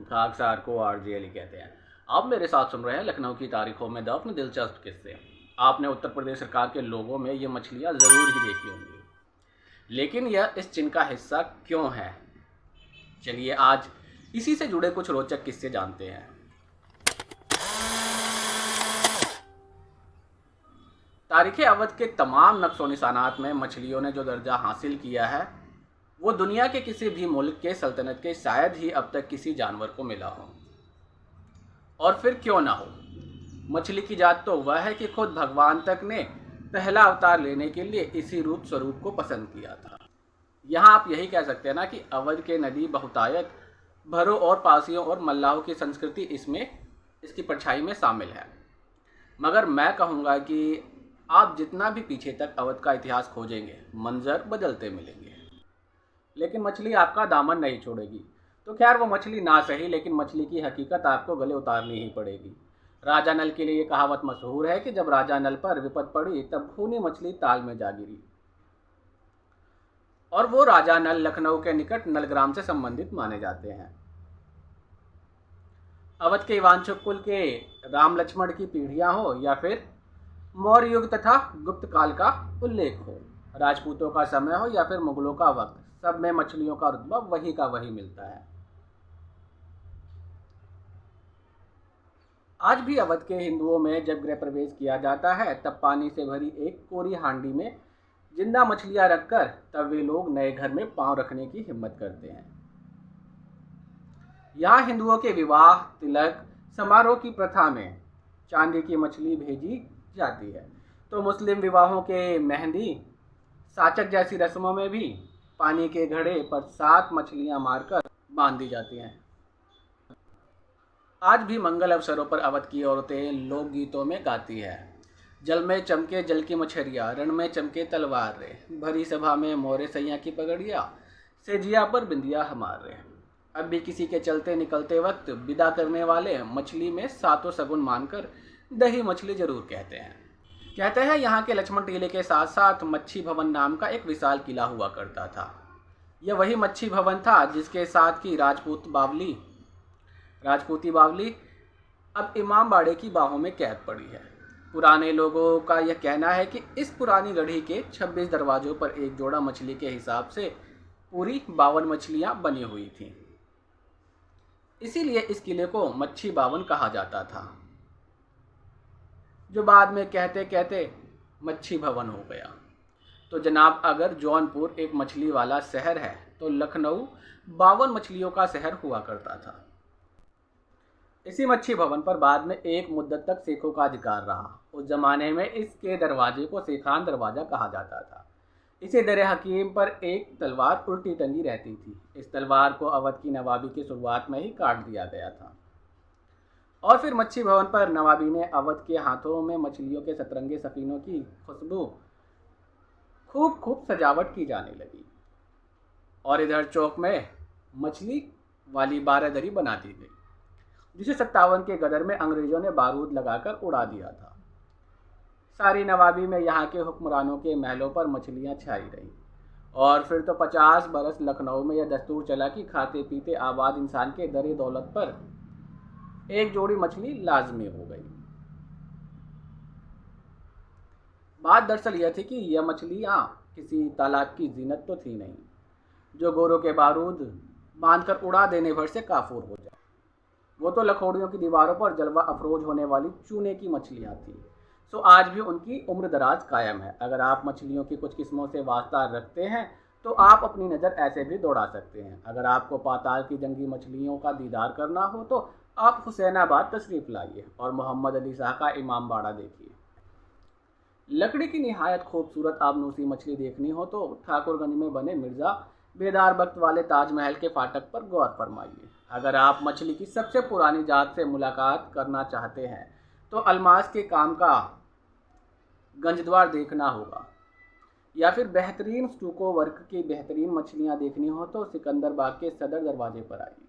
खाकसार को आरजे अली कहते हैं। आप मेरे साथ सुन रहे हैं लखनऊ की तारीखों में दफन दिलचस्प किस्से। आपने उत्तर प्रदेश सरकार के लोगों में ये मछलियाँ ज़रूर ही देखी होंगी, लेकिन यह इस चिन्ह का हिस्सा क्यों है? चलिए आज इसी से जुड़े कुछ रोचक किस्से जानते हैं। तारीख़ अवध के तमाम नक्शो निशानात में मछलियों ने जो दर्जा हासिल किया है वो दुनिया के किसी भी मुल्क के सल्तनत के शायद ही अब तक किसी जानवर को मिला हो। और फिर क्यों ना हो, मछली की जात तो वह है कि खुद भगवान तक ने पहला अवतार लेने के लिए इसी रूप स्वरूप को पसंद किया था। यहाँ आप यही कह सकते हैं ना कि अवध के नदी बहुतायत भरों और पासियों और मल्लाहों की संस्कृति इसमें इसकी परछाई में शामिल है। मगर मैं कहूँगा कि आप जितना भी पीछे तक अवध का इतिहास खोजेंगे मंजर बदलते मिलेंगे, लेकिन मछली आपका दामन नहीं छोड़ेगी। तो खैर वो मछली ना सही, लेकिन मछली की हकीकत आपको गले उतारनी ही पड़ेगी। राजा नल के लिए ये कहावत मशहूर है कि जब राजा नल पर विपद पड़ी तब खूनी मछली ताल में जा गिरी। और वो राजा नल लखनऊ के निकट नलग्राम से संबंधित माने जाते हैं। अवध के इवांशुक कुल के राम लक्ष्मण की पीढ़ियां हो या फिर मौर्य युग तथा गुप्त काल का उल्लेख हो, राजपूतों का समय हो या फिर मुगलों का वक्त, सब में मछलियों का रुतबा वही का वही मिलता है। आज भी अवध के हिंदुओं में जब गृह प्रवेश किया जाता है तब पानी से भरी एक कोरी हांडी में जिंदा मछलियां रखकर तब वे लोग नए घर में पांव रखने की हिम्मत करते हैं। यहाँ हिंदुओं के विवाह, तिलक, समारोह की प्रथा में चांदी की मछली भेजी जाती है, तो मुस्लिम विवाहों के मेहंदी, साचक जैसी रस्मों में भी पानी के घड़े पर 7 मछलियां मारकर बांध दी जाती हैं। आज भी मंगल अवसरों पर अवध की औरतें लोकगीतों में गाती है, जल में चमके जल की मछरिया, रण में चमके तलवार रे, भरी सभा में मोरे सैया की पगड़िया, सेजिया पर बिंदिया हमार रे। अब भी किसी के चलते निकलते वक्त विदा करने वाले मछली में सातों सगुन मानकर दही मछली जरूर कहते हैं। कहते हैं यहाँ के लक्ष्मण टीले के साथ साथ मच्छी भवन नाम का एक विशाल किला हुआ करता था। यह वही मच्छी भवन था जिसके साथ की राजपूती बावली अब इमामबाड़े की बाहों में कैद पड़ी है। पुराने लोगों का यह कहना है कि इस पुरानी गढ़ी के 26 दरवाजों पर एक जोड़ा मछली के हिसाब से पूरी 52 मछलियां बनी हुई थीं। इसीलिए इस किले को मच्छी बावन कहा जाता था, जो बाद में कहते कहते मच्छी भवन हो गया। तो जनाब, अगर जौनपुर एक मछली वाला शहर है तो लखनऊ 52 मछलियों का शहर हुआ करता था। इसी मच्छी भवन पर बाद में एक मुद्दत तक शेखों का अधिकार रहा। उस जमाने में इसके दरवाजे को शेखान दरवाजा कहा जाता था। इसी दर हकीम पर एक तलवार उल्टी टंगी रहती थी। इस तलवार को अवध की नवाबी की शुरुआत में ही काट दिया गया था और फिर मच्छी भवन पर नवाबी ने अवध के हाथों में मछलियों के सतरंगे सफीनों की खुशबू खूब सजावट की जाने लगी और इधर चौक में मछली वाली बारहदरी बना दी गई, जिसे 57 के गदर में अंग्रेजों ने बारूद लगाकर उड़ा दिया था। सारी नवाबी में यहाँ के हुक्मरानों के महलों पर मछलियाँ छाई रही और फिर तो 50 बरस लखनऊ में यह दस्तूर चला कि खाते पीते आबाद इंसान के दर दौलत पर एक जोड़ी मछली लाजमी हो गई। बात दरअसल यह थी कि यह मछलियाँ किसी तालाब की जीनत तो थी नहीं, जो गोरों के बारूद बांधकर उड़ा देने भर से काफूर हो जाए। वो तो लखोड़ियों की दीवारों पर जलवा अफरोज होने वाली चूने की मछलियाँ थी। सो आज भी उनकी उम्र दराज कायम है। अगर आप मछलियों की कुछ किस्मों से वास्ता रखते हैं तो आप अपनी नज़र ऐसे भी दौड़ा सकते हैं। अगर आपको पाताल की जंगी मछलियों का दीदार करना हो तो आप हुसैनाबाद तशरीफ़ लाइए और मोहम्मद अली शाह का इमामबाड़ा देखिए। लकड़ी की निहायत खूबसूरत आबनूसी मछली देखनी हो तो ठाकुरगंज में बने मिर्ज़ा बेदार बख्त वाले ताजमहल के फाटक पर गौर फरमाइए। अगर आप मछली की सबसे पुरानी जात से मुलाकात करना चाहते हैं तो अलमास के काम का गंजद्वार देखना होगा, या फिर बेहतरीन स्टूको वर्क की बेहतरीन मछलियाँ देखनी हो तो सिकंदर बाग के सदर दरवाजे पर आइए।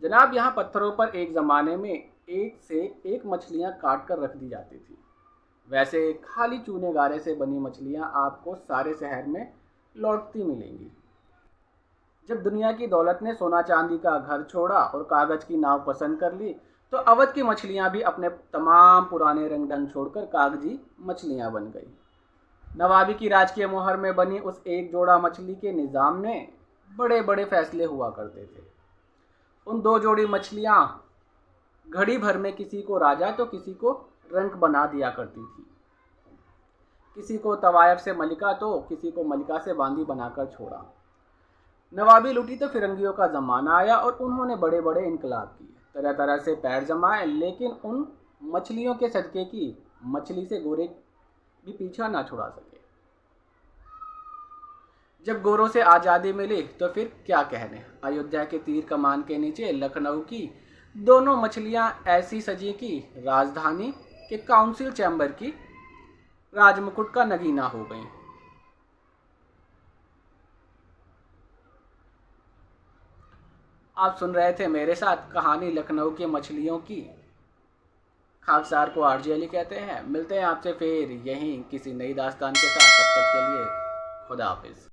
जनाब, यहाँ पत्थरों पर एक ज़माने में एक से एक मछलियाँ काट कर रख दी जाती थी। वैसे खाली चूने गारे से बनी मछलियाँ आपको सारे शहर में लौटती मिलेंगी। जब दुनिया की दौलत ने सोना चांदी का घर छोड़ा और कागज की नाव पसंद कर ली, तो अवध की मछलियां भी अपने तमाम पुराने रंग ढंग छोड़कर कागजी मछलियां बन गई। नवाबी की राजकीय मोहर में बनी उस एक जोड़ा मछली के निज़ाम में बड़े बड़े फैसले हुआ करते थे। उन दो जोड़ी मछलियां घड़ी भर में किसी को राजा तो किसी को रंक बना दिया करती थी। किसी को तवायफ से मलिका तो किसी को मलिका से बांदी बनाकर छोड़ा। नवाबी लुटी तो फिरंगियों का ज़माना आया और उन्होंने बड़े बड़े इनकलाब किए, तरह तरह से पैर जमाए, लेकिन उन मछलियों के सदके की मछली से गोरे भी पीछा ना छुड़ा सके। जब गोरों से आज़ादी मिली तो फिर क्या कहने, अयोध्या के तीर कमान के नीचे लखनऊ की दोनों मछलियां ऐसी सजी कि राजधानी के काउंसिल चैम्बर की राजमुकुट का नगीना हो गई। आप सुन रहे थे मेरे साथ कहानी लखनऊ की मछलियों की। खाकसार को आरजे अली कहते हैं। मिलते हैं आपसे फिर यहीं किसी नई दास्तान के साथ। तब तक के लिए खुदा हाफिज।